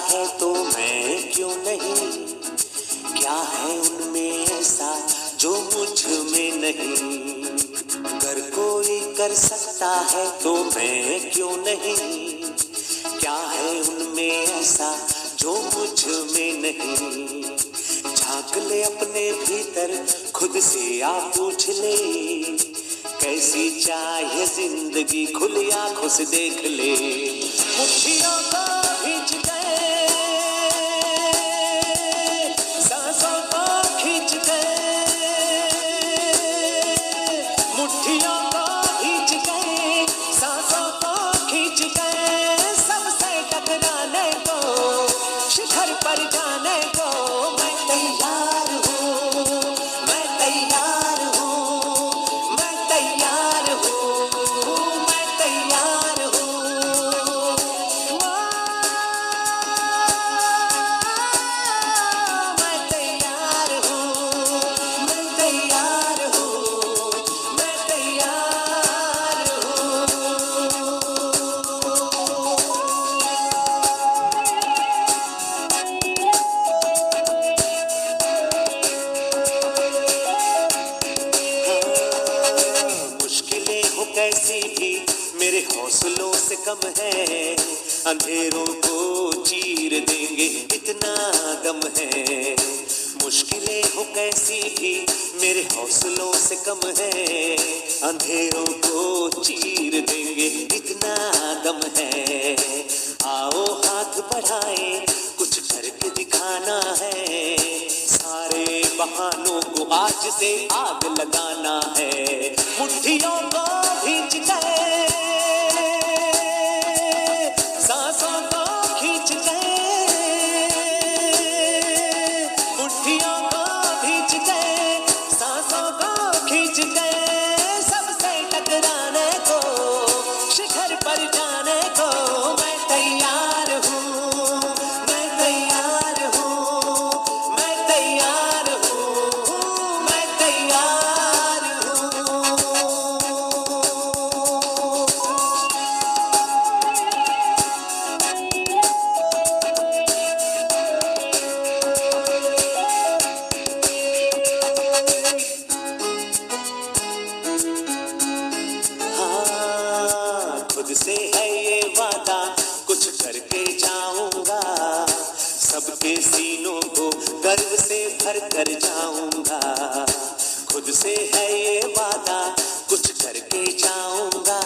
है तो मैं क्यों नहीं, क्या है उनमें ऐसा जो मुझ में नहीं। अगर कोई कर सकता है तो मैं क्यों नहीं, क्या है उनमें ऐसा जो मुझ में नहीं। झांक ले अपने भीतर खुद से आ पूछ ले, कैसी चाहे जिंदगी खुली आंखों से देख ले। मुट्ठियों को खींच के, सांसों को खींच के, मुट्ठियों को खींच के, सांसों को खींच के, सबसे टकराने को, शिखर पर जाने को मैं तैयार हूँ, मैं तैयार हूँ, मैं तैयार हूँ, मैं तैयार हूँ। मैं तैयार हूँ, मैं तैयार हूँ, मैं तैयार हूँ। मुश्किलें हो कैसी भी मेरे हौसलों से कम है, अंधेरों को चीर देंगे इतना दम है। मुश्किलें हो कैसी भी मेरे हौसलों से कम है, अंधेरों को चीर देंगे इतना दम है। आओ हाथ बढ़ाए कुछ करके दिखाना है, सारे बहानों को आज से आग लगाना है। मुट्ठियों को खींच के, सांसों को खींच के, मुट्ठियों को खींच के, सांसों को खींच के, सबसे टकराने को, शिखर पर जाने को मैं तैयार हूँ, मैं तैयार हूँ, मैं तैयार हूँ, मैं तैयार हूँ। हाँ, खुद से है ये वादा कुछ करके जाऊंगा, सबके सीनों को गर्व से भर कर जाऊंगा। खुद से है ये वादा कुछ करके जाऊंगा,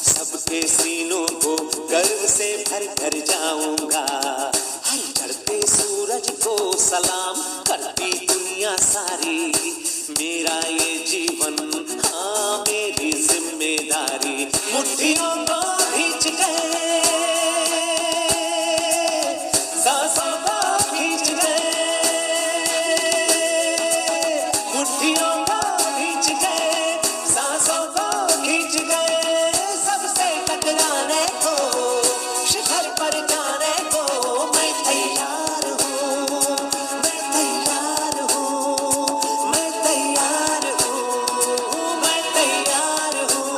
सबके सीनों को गर्व से भर कर जाऊंगा। हर चढ़ते सूरज को सलाम करती दुनिया सारी, मेरा ये जीवन हाँ मेरी जिम्मेदारी। मुट्ठियों को खींच के, सांसों को खींच के, मुट्ठियों को खींच के, सांसों को खींच के, सबसे टकराने को, शिखर पर जाने को मैं तैयार हूँ, मैं तैयार हूँ, मैं तैयार हूँ, मैं तैयार हूँ,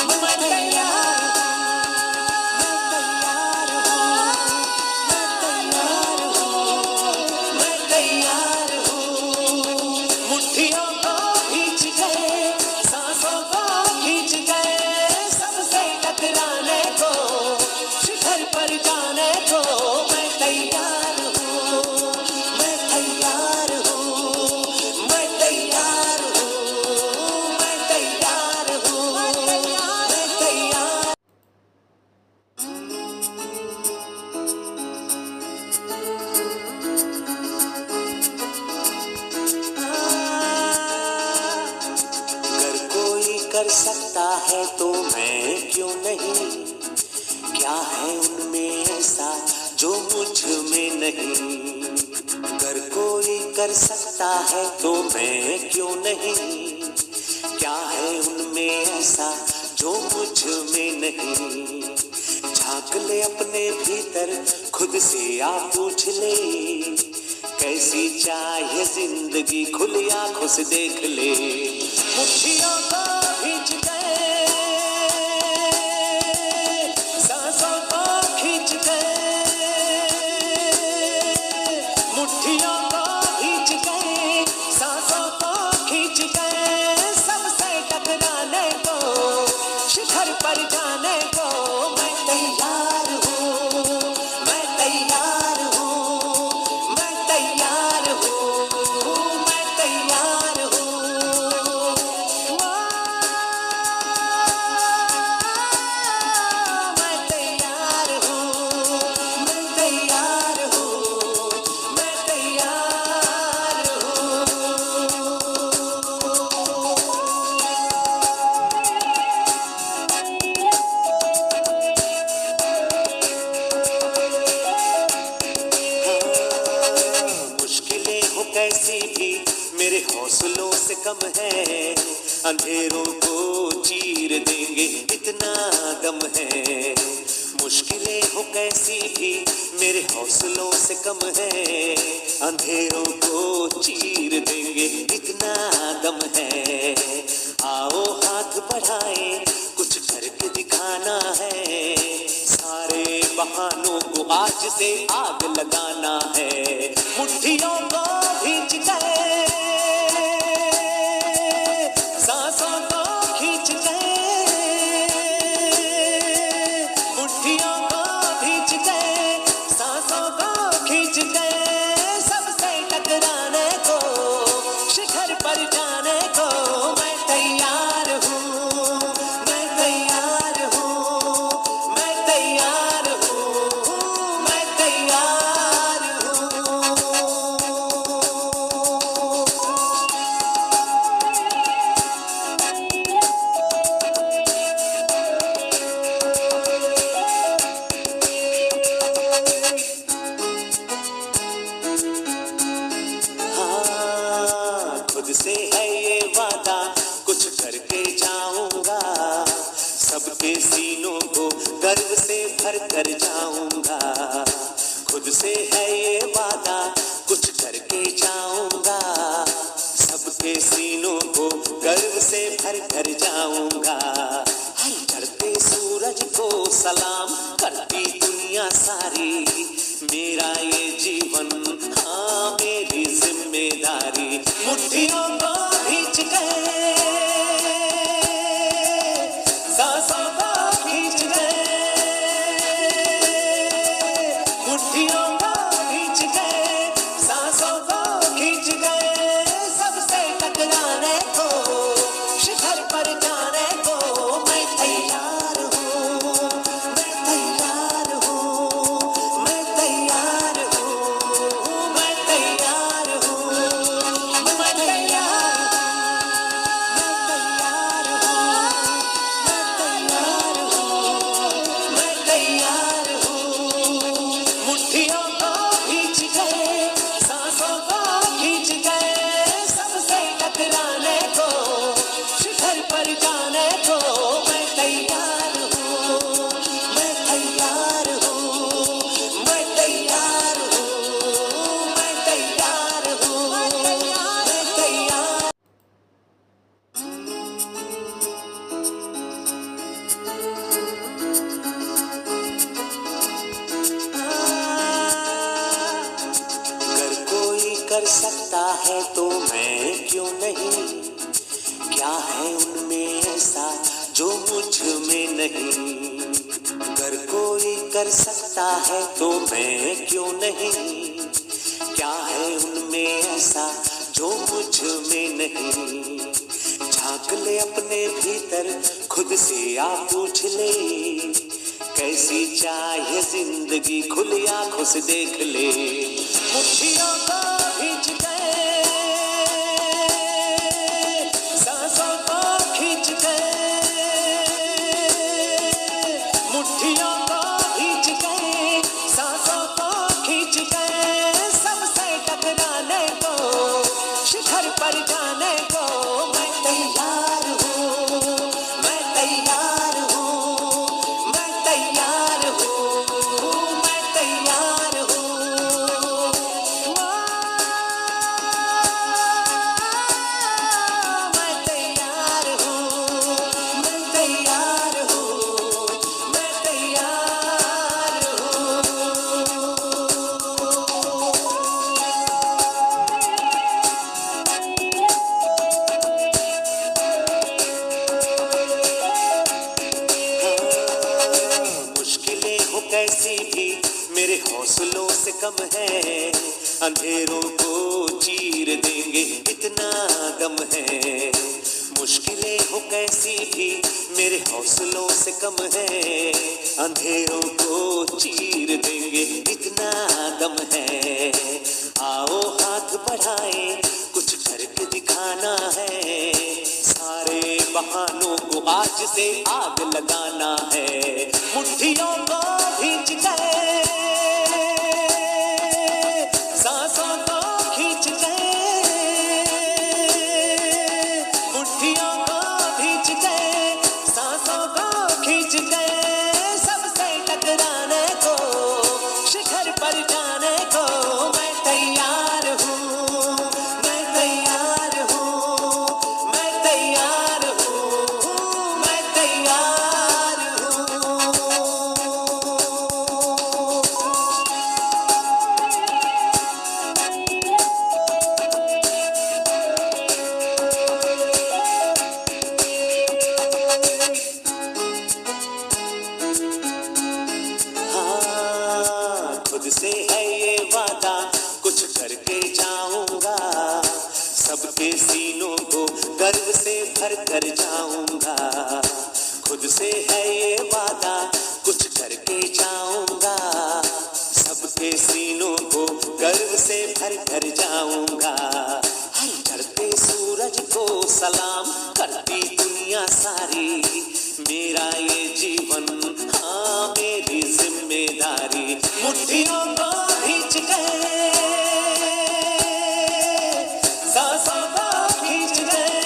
मैं तैयार हूँ, मैं तैयार हूँ। मुट्ठियों को खींच के, सांसों को खींच के, सबसे टकराने को, शिखर पर जाने को मैं तैयार हूँ, मैं तैयार हूँ, मैं तैयार हूँ, मैं तैयार हूँ, मैं तैयार। अगर कोई कर सकता है तो मैं क्यों नहीं, क्या है उनमें ऐसा जो मुझ में नहीं। अगर कोई कर सकता है तो मैं क्यों नहीं, क्या है उनमें ऐसा जो मुझ में नहीं। झांक ले अपने भीतर खुद से आ पूछ ले, कैसी चाहे जिंदगी खुली आंखों से देख ले। मुट्ठियों को खींच के, सांसों को खींच के, मुट्ठियों को भींच गए, सांसों को खींच गए, सबसे टकराने को, शिखर पर जाने को मैं तैयार हूँ, मैं तैयार हूँ, मैं तैयार हूँ, मैं तैयार हूँ। मैं तैयार हूँ, मैं तैयार हूँ, मैं तैयार हूँ। मुश्किलें हो कैसी भी मेरे हौसलों से कम है, अंधेरों को चीर देंगे इतना दम है। मुश्किलें हो कैसी भी मेरे हौसलों से कम है, अंधेरों को चीर देंगे इतना दम है। आओ हाथ बढ़ाए, कुछ करके दिखाना है, सारे बहानों को आज से आग लगाना है। मुट्ठियों को भींच गए, सांसों को खींच गए, मुट्ठियों को भींच गए, सांसों को खींच गए, सबसे टकराने को, शिखर पर जाने को मैं तैयार हूँ, मैं तैयार हूँ, मैं तैयार हूँ, मैं तैयार हूँ। हाँ, खुद से है ये वादा, कुछ करके जाऊंगा, सबके सीनों को गर्व से भर कर जाऊंगा। खुद से है ये वादा, कुछ करके जाऊंगा, सबके सीनों को गर्व से भर कर जाऊंगा। हर चढ़ते सूरज को सलाम करती दुनिया सारी, मेरा ये जीवन हाँ मेरी जिम्मेदारी। मुट्ठियों को भींच गए, सांसों को खींच गए, मुट्ठियों को भींच गए, सांसों को खींच गए, सबसे टकराने को, शिखर पर जाने को मैं तैयार हूँ, मैं तैयार हूँ, मैं तैयार हूँ, मैं तैयार हूँ, मैं तैयार मैं तैयार हूँ। मुट्ठियों को भींच गए, सांसों को खींच गए, सबसे टकराने को, शिखर पर जाने को मैं तैयार हूँ, मैं तैयार हूँ, मैं तैयार हूँ, मैं तैयार हूँ, मैं तैयार। अगर कोई कर सकता है तो मैं क्यों नहीं, क्या है उनमें ऐसा जो मुझ में नहीं। अगर कोई कर सकता है तो मैं क्यों नहीं, क्या है उनमें ऐसा जो मुझ में नहीं। झांक ले अपने भीतर, खुद से आप पूछ ले, कैसी चाहे जिंदगी, खुली आंखों से देख ले। मुट्ठियों को भींच गए, सांसों को खींच गए, मुट्ठियों को भींच गए, सांसों को खींच गए, सबसे टकराने को, शिखर पर जाने को मैं तैयार हूँ, मैं तैयार हूँ, मैं तैयार हूँ, मैं तैयार हूँ। अंधेरों को चीर देंगे इतना दम है। मुश्किलें हो कैसी भी मेरे हौसलों से कम है। अंधेरों को चीर देंगे इतना दम है। आओ हाथ बढ़ाए कुछ करके दिखाना है। सारे बहानों को आज से आग लगाना है। मुट्ठियों को भींच गए, सांसों को खींच गए, मुट्ठियों को भींच गए, सांसों को खींच गए। सबसे टकराने को, शिखर पर जाने को मैं तैयार हूँ, मैं तैयार हूँ, मैं तैयार हूँ, मैं तैयार हूँ। हाँ, खुद से है ये वादा कुछ करके जाऊंगा। सबके सीनों को गर्व से भर कर जाऊंगा। खुद से है ये वादा कुछ करके जाऊंगा। सबके सीनों को गर्व से भर कर जाऊंगा। हर चढ़ते सूरज को सलाम करती दुनिया सारी। मेरा ये जीवन, हाँ मेरी जिम्मेदारी। मुट्ठियों को भींच गए, सांसों को खींच गए,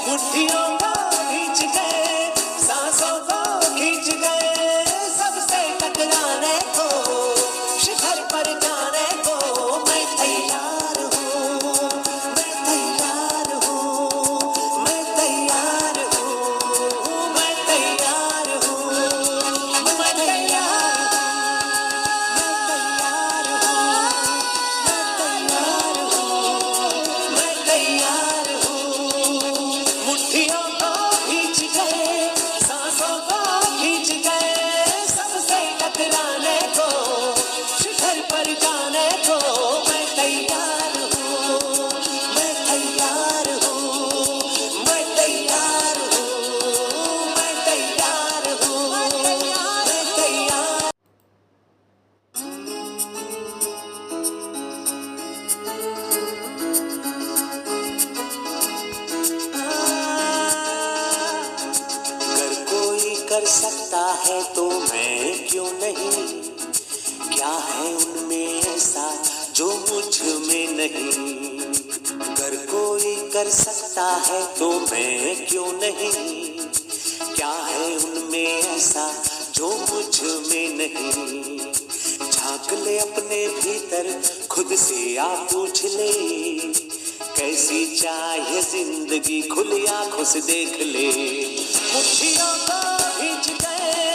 मुट्ठियों को भींच गए, सांसों को खींच गए। सबसे टकराने को, शिखर पर जाने को मैं तैयार हूँ, मैं तैयार हूँ, मैं तैयार हूँ, मैं तैयार हूँ, मैं तैयार हूँ, मैं तैयार हूँ। मुट्ठियों को खींच गए, सांसों को खींच गए। सबसे टकराने को, शिखर पर जाने को मैं तैयार हूँ, मैं तैयार हूँ, मैं तैयार हूँ, मैं तैयार हूँ, मैं तैयार। अगर कोई कर सकता है तो मैं क्यों नहीं? क्या है उनमें ऐसा जो मुझ में नहीं? अगर कोई कर सकता है तो मैं क्यों नहीं? क्या है उनमें ऐसा जो मुझ में नहीं? झांक ले अपने भीतर, खुद से आप पूछ ले। कैसी चाहे जिंदगी, खुली आंखों से देख ले। मुट्ठियों को भींच गए,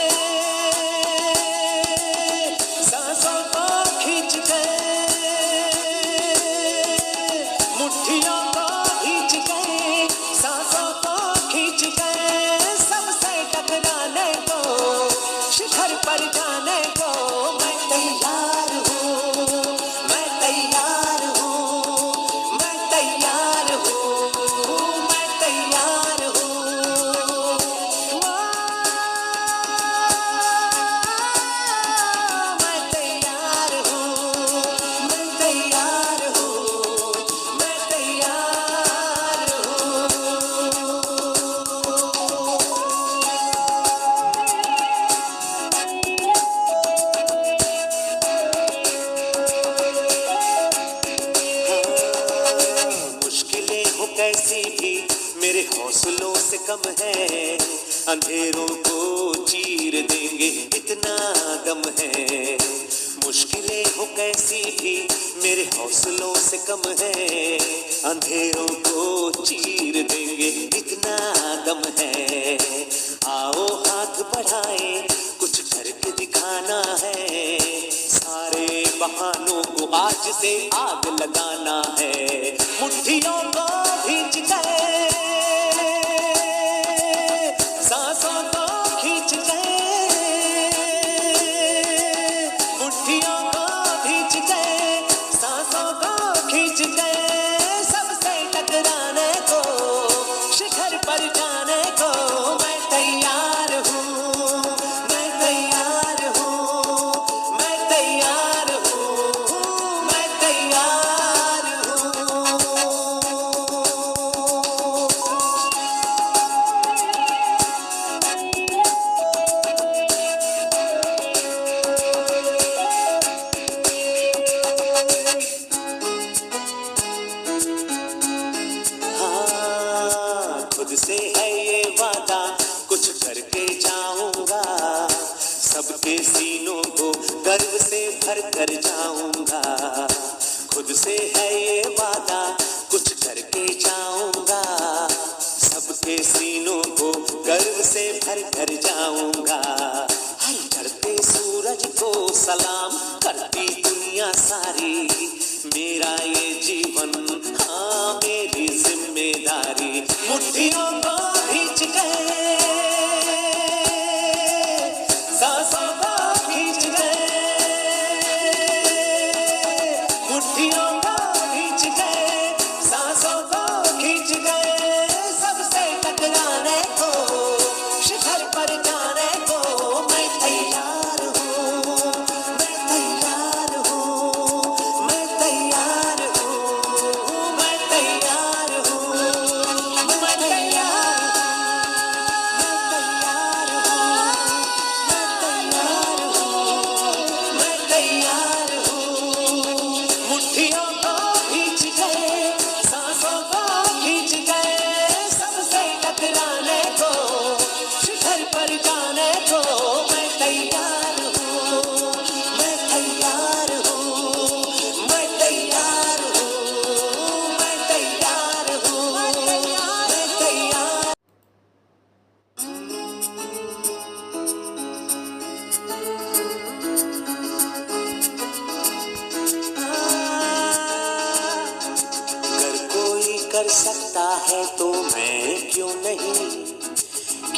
सांसों को खींच गए, मुट्ठियों को भींच गए, सांसों को खींच गए। सबसे टकराने को, शिखर पर जाने को मैं तैयार हूँ, मैं तैयार हूँ, मैं तैयार हूँ, मैं तैयार हूँ। मैं तैयार हूँ, मैं तैयार हूँ, मैं तैयार हूँ। मुश्किलें हो कैसी भी मेरे हौसलों से कम है। अंधेरों को चीर देंगे इतना दम है। मुश्किलें हो कैसी भी मेरे हौसलों से कम है। अंधेरों को चीर देंगे इतना दम है। आओ हाथ बढ़ाए कुछ करके दिखाना है। सारे बहानों को आज से आग लगाना है। मुट्ठियों को भींच गए, सांसों को खींच गए, मुट्ठी से भर कर जाऊंगा, खुद से है ये वादा कुछ करके जाऊंगा, सबके सीनों को गर्व से भर कर जाऊंगा। हर चढ़ते सूरज को सलाम करती दुनिया सारी, मेरा ये जीवन हाँ मेरी जिम्मेदारी। मुट्ठियों को खींच गए, सांसों को खींच गए, मुट्ठियों को खींच गए, सांसों को खींच गए, सबसे टकराने को, शिखर पर जाने को मैं तैयार हूँ, मैं तैयार हूँ, मैं तैयार हूँ, मैं तैयार हूँ, मैं तैयार हूँ, मैं तैयार हूँ। मुट्ठियों को खींच गए, सांसों को खींच गए, सबसे टकराने को, शिखर पर जाने को मैं तैयार हूँ, मैं तैयार हूँ, मैं तैयार हूँ, मैं तैयार हूँ, मैं तैयार। अगर कोई कर सकता है तो मैं क्यों नहीं,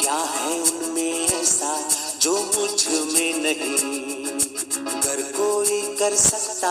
क्या है उनमें ऐसा जो मुझ में नहीं। अगर कोई कर सकता